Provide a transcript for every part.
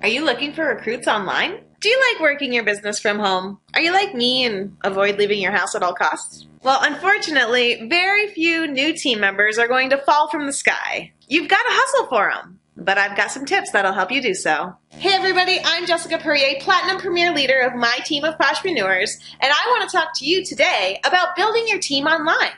Are you looking for recruits online? Do you like working your business from home? Are you like me and avoid leaving your house at all costs? Well, unfortunately, very few new team members are going to fall from the sky. You've got to hustle for them. But I've got some tips that'll help you do so. Hey everybody, I'm Jessica Perrier, Platinum Premier Leader of my team of Poshpreneurs, and I want to talk to you today about building your team online.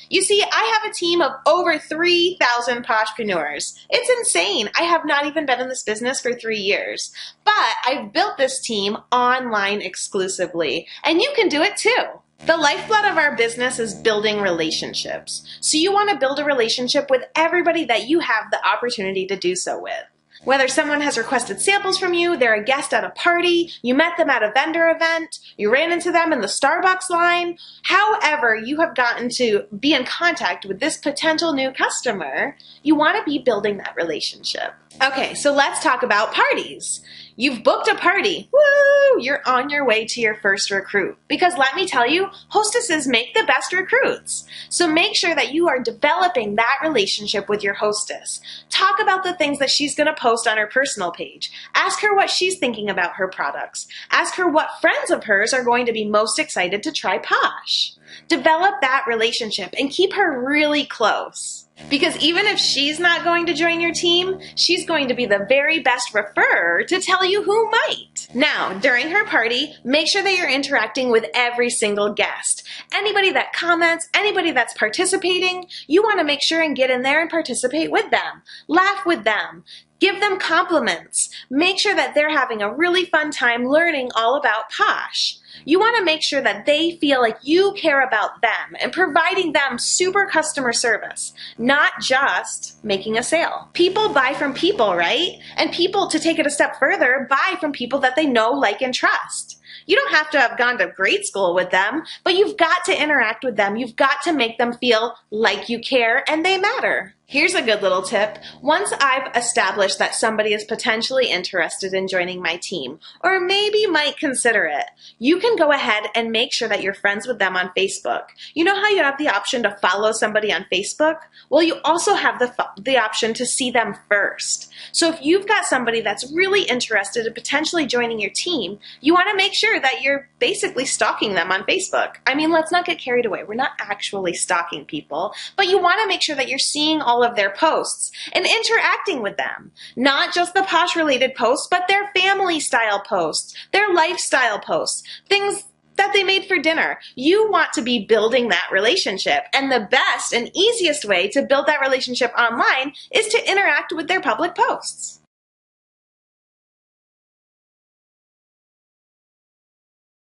You see, I have a team of over 3,000 Poshpreneurs. It's insane. I have not even been in this business for 3 years. But I've built this team online exclusively, and you can do it too. The lifeblood of our business is building relationships. So you want to build a relationship with everybody that you have the opportunity to do so with. Whether someone has requested samples from you, they're a guest at a party, you met them at a vendor event, you ran into them in the Starbucks line, however you have gotten to be in contact with this potential new customer, you want to be building that relationship. Okay, so let's talk about parties. You've booked a party. Woo! You're on your way to your first recruit. Because let me tell you, hostesses make the best recruits. So make sure that you are developing that relationship with your hostess. Talk about the things that she's going to post on her personal page. Ask her what she's thinking about her products. Ask her what friends of hers are going to be most excited to try Posh. Develop that relationship and keep her really close. Because even if she's not going to join your team, she's going to be the very best referrer to tell you who might. Now, during her party, make sure that you're interacting with every single guest. Anybody that comments, anybody that's participating, you want to make sure and get in there and participate with them. Laugh with them. Give them compliments. Make sure that they're having a really fun time learning all about Posh. You want to make sure that they feel like you care about them and providing them super customer service, not just making a sale. People buy from people, right? And people, to take it a step further, buy from people that they know, like, and trust. You don't have to have gone to grade school with them, but you've got to interact with them. You've got to make them feel like you care and they matter. Here's a good little tip. Once I've established that somebody is potentially interested in joining my team, or maybe might consider it, you can go ahead and make sure that you're friends with them on Facebook. You know how you have the option to follow somebody on Facebook? Well, you also have the option to see them first. So if you've got somebody that's really interested in potentially joining your team, you want to make sure that you're basically stalking them on Facebook. I mean, let's not get carried away. We're not actually stalking people, but you want to make sure that you're seeing all of their posts and interacting with them. Not just the Posh related posts, but their family style posts, their lifestyle posts, things that they made for dinner. You want to be building that relationship. And the best and easiest way to build that relationship online is to interact with their public posts.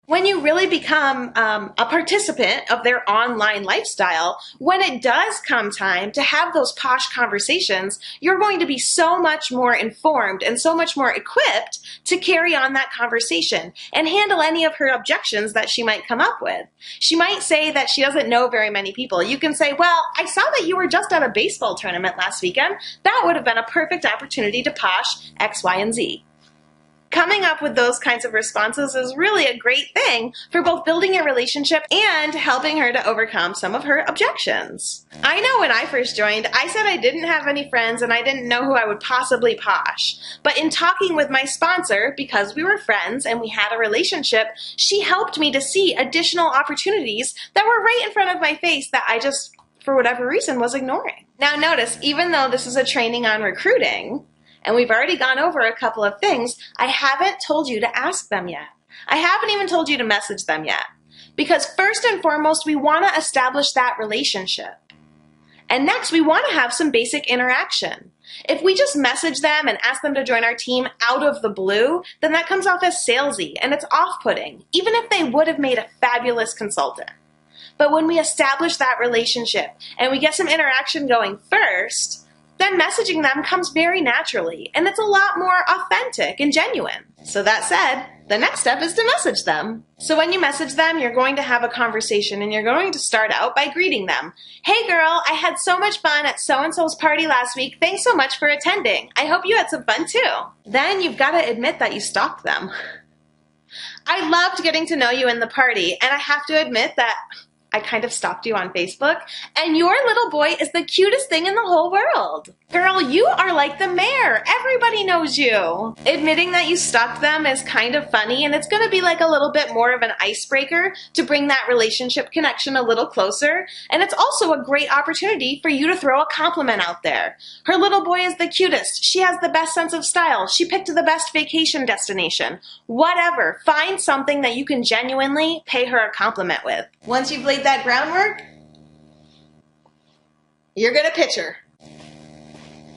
When you really become a participant of their online lifestyle, when it does come time to have those Posh conversations, you're going to be so much more informed and so much more equipped to carry on that conversation and handle any of her objections that she might come up with. She might say that she doesn't know very many people. You can say, well, I saw that you were just at a baseball tournament last weekend. That would have been a perfect opportunity to Posh X, Y, and Z. Coming up with those kinds of responses is really a great thing for both building a relationship and helping her to overcome some of her objections. I know when I first joined, I said I didn't have any friends and I didn't know who I would possibly Posh. But in talking with my sponsor, because we were friends and we had a relationship, she helped me to see additional opportunities that were right in front of my face that I just, for whatever reason, was ignoring. Now notice, even though this is a training on recruiting, and we've already gone over a couple of things, I haven't told you to ask them yet. I haven't even told you to message them yet. Because first and foremost, we want to establish that relationship. And next, we want to have some basic interaction. If we just message them and ask them to join our team out of the blue, then that comes off as salesy and it's off-putting, even if they would have made a fabulous consultant. But when we establish that relationship and we get some interaction going first, then messaging them comes very naturally, and it's a lot more authentic and genuine. So that said, the next step is to message them. So when you message them, you're going to have a conversation, and you're going to start out by greeting them. Hey girl, I had so much fun at so-and-so's party last week. Thanks so much for attending. I hope you had some fun too. Then you've got to admit that you stalked them. I loved getting to know you in the party, and I have to admit that I kind of stalked you on Facebook, and your little boy is the cutest thing in the whole world. Girl, you are like the mayor. Everybody knows you. Admitting that you stalked them is kind of funny, and it's going to be like a little bit more of an icebreaker to bring that relationship connection a little closer, and it's also a great opportunity for you to throw a compliment out there. Her little boy is the cutest. She has the best sense of style. She picked the best vacation destination. Whatever. Find something that you can genuinely pay her a compliment with. Once you've laid that groundwork, you're going to pitch her.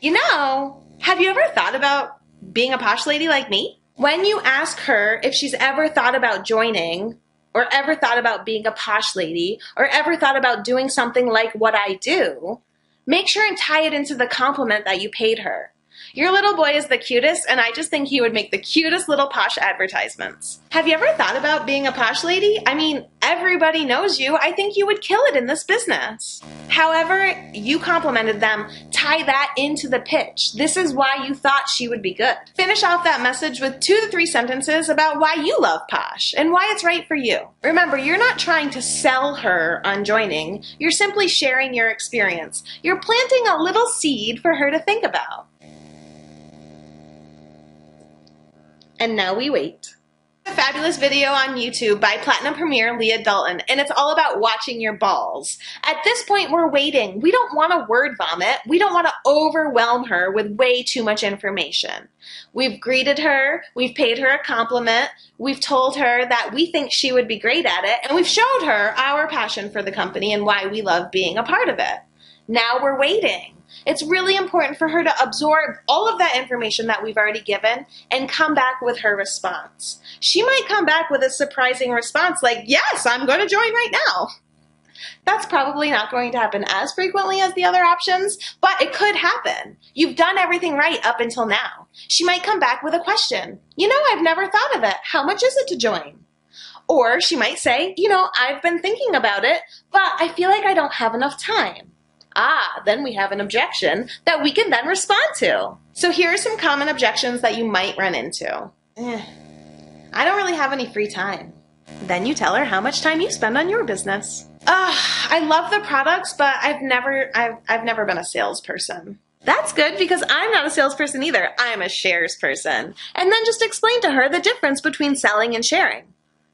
You know, have you ever thought about being a posh lady like me? When you ask her if she's ever thought about joining, or ever thought about being a posh lady, or ever thought about doing something like what I do, make sure and tie it into the compliment that you paid her. Your little boy is the cutest, and I just think he would make the cutest little posh advertisements. Have you ever thought about being a posh lady? I mean, everybody knows you. I think you would kill it in this business. However you complimented them, tie that into the pitch. This is why you thought she would be good. Finish off that message with 2 to 3 sentences about why you love posh and why it's right for you. Remember, you're not trying to sell her on joining. You're simply sharing your experience. You're planting a little seed for her to think about. And now we wait. A fabulous video on YouTube by Platinum Premier Leah Dalton, and it's all about watching your balls. At this point, we're waiting. We don't want to word vomit. We don't want to overwhelm her with way too much information. We've greeted her, we've paid her a compliment, we've told her that we think she would be great at it, and we've showed her our passion for the company and why we love being a part of it. Now we're waiting. It's really important for her to absorb all of that information that we've already given and come back with her response. She might come back with a surprising response like, yes, I'm going to join right now. That's probably not going to happen as frequently as the other options, but it could happen. You've done everything right up until now. She might come back with a question. You know, I've never thought of it. How much is it to join? Or she might say, you know, I've been thinking about it, but I feel like I don't have enough time. Then we have an objection that we can then respond to. So here are some common objections that you might run into. I don't really have any free time. Then you tell her how much time you spend on your business. I love the products, but I've never been a salesperson. That's good because I'm not a salesperson either. I'm a shares person. And then just explain to her the difference between selling and sharing.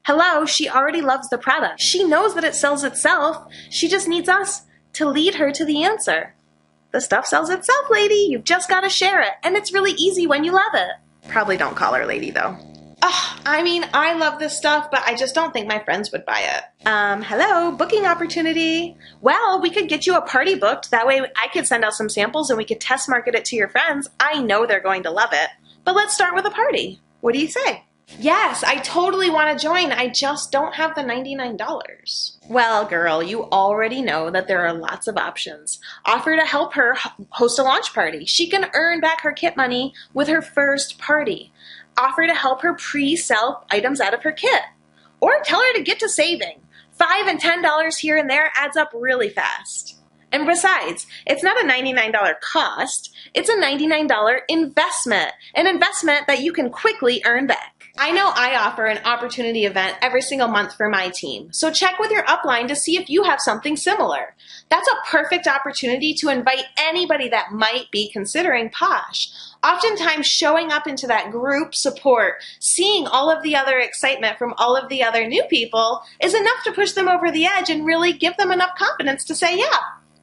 Hello, she already loves the product. She knows that it sells itself. She just needs us to lead her to the answer. The stuff sells itself, lady. You've just got to share it. And it's really easy when you love it. Probably don't call her lady, though. I mean, I love this stuff, but I just don't think my friends would buy it. Hello, booking opportunity. Well, we could get you a party booked. That way I could send out some samples and we could test market it to your friends. I know they're going to love it. But let's start with a party. What do you say? Yes, I totally want to join. I just don't have the $99. Well, girl, you already know that there are lots of options. Offer to help her host a launch party. She can earn back her kit money with her first party. Offer to help her pre-sell items out of her kit. Or tell her to get to saving. $5 and $10 here and there adds up really fast. And besides, it's not a $99 cost, it's a $99 investment. An investment that you can quickly earn back. I know I offer an opportunity event every single month for my team, so check with your upline to see if you have something similar. That's a perfect opportunity to invite anybody that might be considering posh. Oftentimes showing up into that group support, seeing all of the other excitement from all of the other new people is enough to push them over the edge and really give them enough confidence to say, yeah,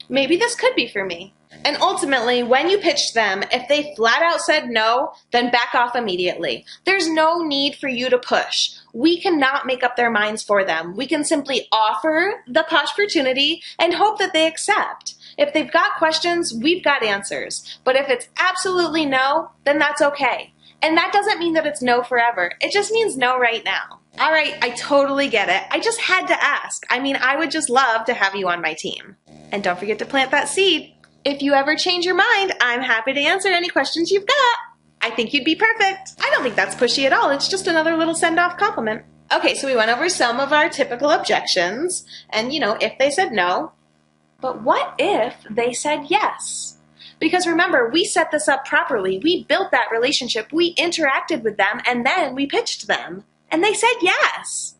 maybe this could be for me. And ultimately, when you pitched them, if they flat out said no, then back off immediately. There's no need for you to push. We cannot make up their minds for them. We can simply offer the posh opportunity and hope that they accept. If they've got questions, we've got answers. But if it's absolutely no, then that's okay. And that doesn't mean that it's no forever. It just means no right now. All right, I totally get it. I just had to ask. I mean, I would just love to have you on my team. And don't forget to plant that seed. If you ever change your mind, I'm happy to answer any questions you've got. I think you'd be perfect. I don't think that's pushy at all. It's just another little send-off compliment. Okay, so we went over some of our typical objections. And, you know, if they said no. But what if they said yes? Because remember, we set this up properly. We built that relationship. We interacted with them, and then we pitched them. And they said yes.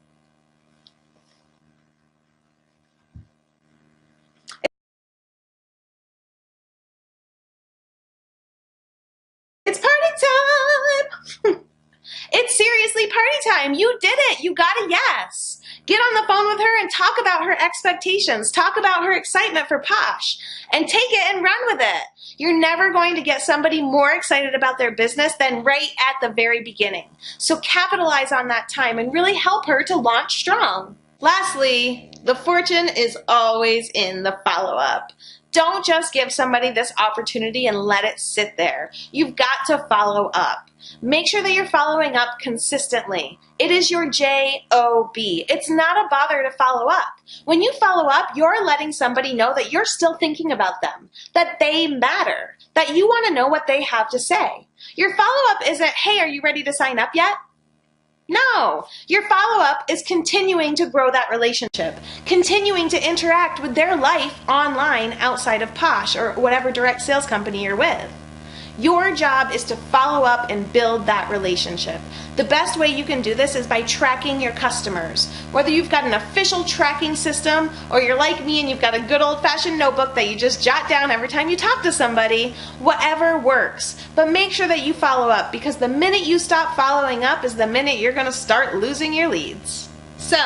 time. You did it. You got a yes. Get on the phone with her and talk about her expectations. Talk about her excitement for Posh and take it and run with it. You're never going to get somebody more excited about their business than right at the very beginning. So capitalize on that time and really help her to launch strong. Lastly, the fortune is always in the follow-up. Don't just give somebody this opportunity and let it sit there. You've got to follow up. Make sure that you're following up consistently. It is your J-O-B. It's not a bother to follow up. When you follow up, you're letting somebody know that you're still thinking about them, that they matter, that you want to know what they have to say. Your follow-up isn't, hey, are you ready to sign up yet? No, your follow-up is continuing to grow that relationship, continuing to interact with their life online outside of Posh or whatever direct sales company you're with. Your job is to follow up and build that relationship. The best way you can do this is by tracking your customers. Whether you've got an official tracking system or you're like me and you've got a good old-fashioned notebook that you just jot down every time you talk to somebody, whatever works. But make sure that you follow up, because the minute you stop following up is the minute you're going to start losing your leads. So,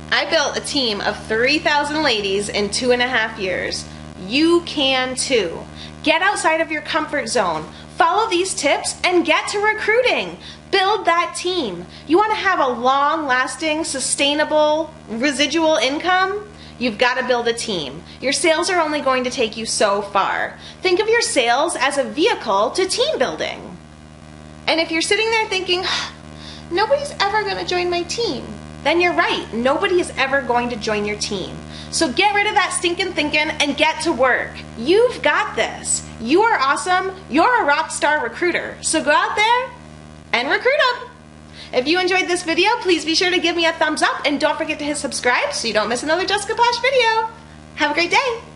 I built a team of 3,000 ladies in 2.5 years. You can too. Get outside of your comfort zone. Follow these tips and get to recruiting. Build that team. You want to have a long-lasting, sustainable, residual income? You've got to build a team. Your sales are only going to take you so far. Think of your sales as a vehicle to team building. And if you're sitting there thinking, nobody's ever going to join my team, then you're right. Nobody is ever going to join your team. So get rid of that stinking thinking and get to work. You've got this. You are awesome. You're a rock star recruiter. So go out there and recruit them. If you enjoyed this video, please be sure to give me a thumbs up and don't forget to hit subscribe so you don't miss another Jessica Posh video. Have a great day.